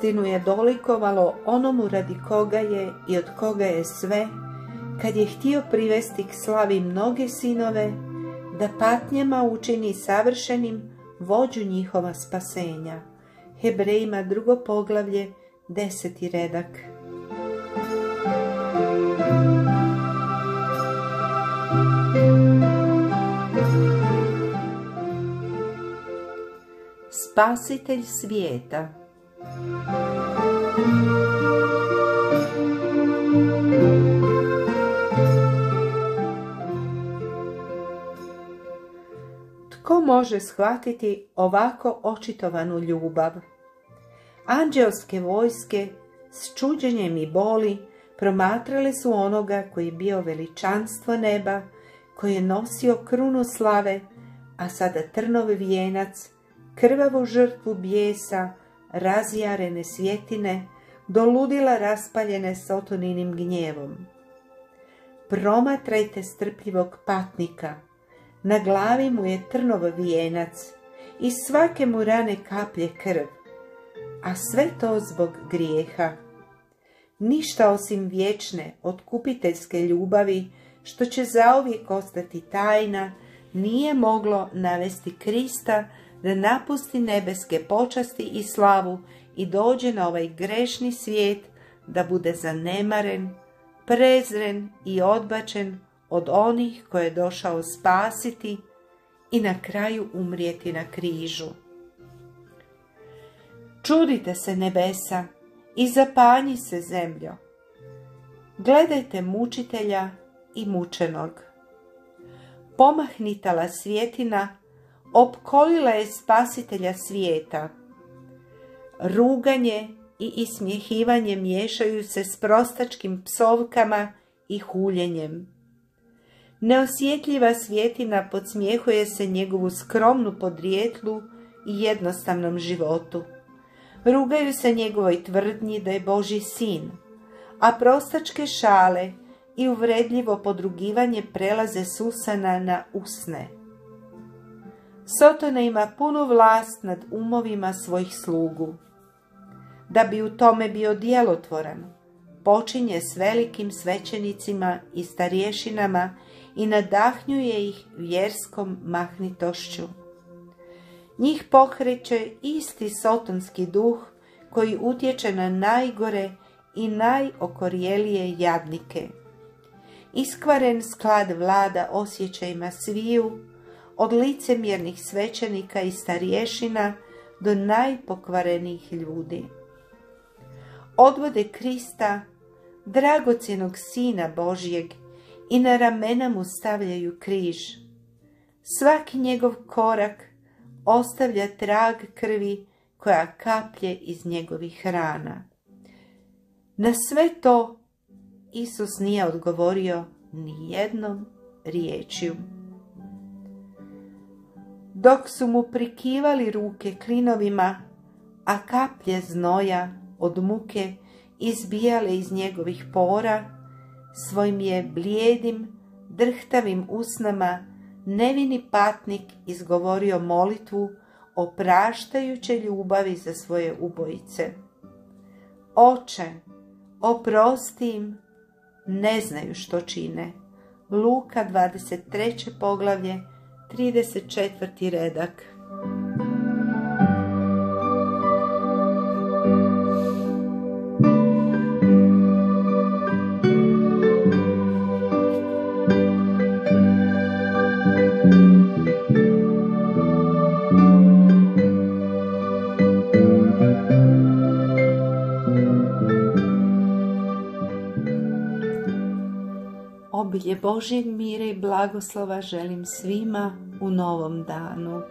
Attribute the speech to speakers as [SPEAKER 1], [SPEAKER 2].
[SPEAKER 1] Uistinu je dolikovalo onomu radi koga je i od koga je sve, kad je htio privesti k slavi mnoge sinove, da patnjama učini savršenim vođu njihova spasenja. Hebrejima 2. poglavlje, 10. redak. Spasitelj svijeta. Tko može shvatiti ovako očitovanu ljubav? Anđelske vojske s čuđenjem i boli promatrale su onoga koji je bio veličanstvo neba, koji je nosio krunu slave, a sada trnov vijenac, krvavu žrtvu bijesa, razjarene svjetine, do ludila raspaljene Sotoninim gnjevom. Promatrajte strpljivog patnika, na glavi mu je trnov vijenac, iz svake mu rane kaplje krv, a sve to zbog grijeha. Ništa osim vječne, otkupiteljske ljubavi, što će zauvijek ostati tajna, nije moglo navesti Krista da napusti nebeske počasti i slavu i dođe na ovaj grešni svijet, da bude zanemaren, prezren i odbačen od onih koje je došao spasiti i na kraju umrijeti na križu. Čudite se nebesa i zapanji se zemljo. Gledajte mučitelja i mučenog. Pomahnitala svjetina opkolila je spasitelja svijeta. Ruganje i ismjehivanje miješaju se s prostačkim psovkama i huljenjem. Neosjetljiva svjetina podsmjehuje se njegovu skromnu podrijetlu i jednostavnom životu. Rugaju se njegovoj tvrdnji da je Božji sin, a prostačke šale i uvredljivo podrugivanje prelaze s usana na usne. Sotona ima punu vlast nad umovima svojih slugu. Da bi u tome bio djelotvoran, počinje s velikim svećenicima i starješinama i nadahnjuje ih vjerskom mahnitošću. Njih pokreće isti sotonski duh koji utječe na najgore i najokorjelije jadnike. Iskvaren sklad vlada osjećajima sviju, od licemjernih svećenika i starješina do najpokvarenijih ljudi. Odvode Krista, dragocjenog Sina Božjeg, i na ramena mu stavljaju križ. Svaki njegov korak ostavlja trag krvi koja kaplje iz njegovih rana. Na sve to Isus nije odgovorio ni jednom riječju. Dok su mu prikivali ruke klinovima, a kaplje znoja od muke izbijale iz njegovih pora, svojim je blijedim, drhtavim usnama nevini patnik izgovorio molitvu opraštajuće ljubavi za svoje ubojice. Oče, oprosti im, ne znaju što čine. Luka 23. poglavlje, 34. redak. Obilje Božjeg mira i blagoslova želim svima u novom danu.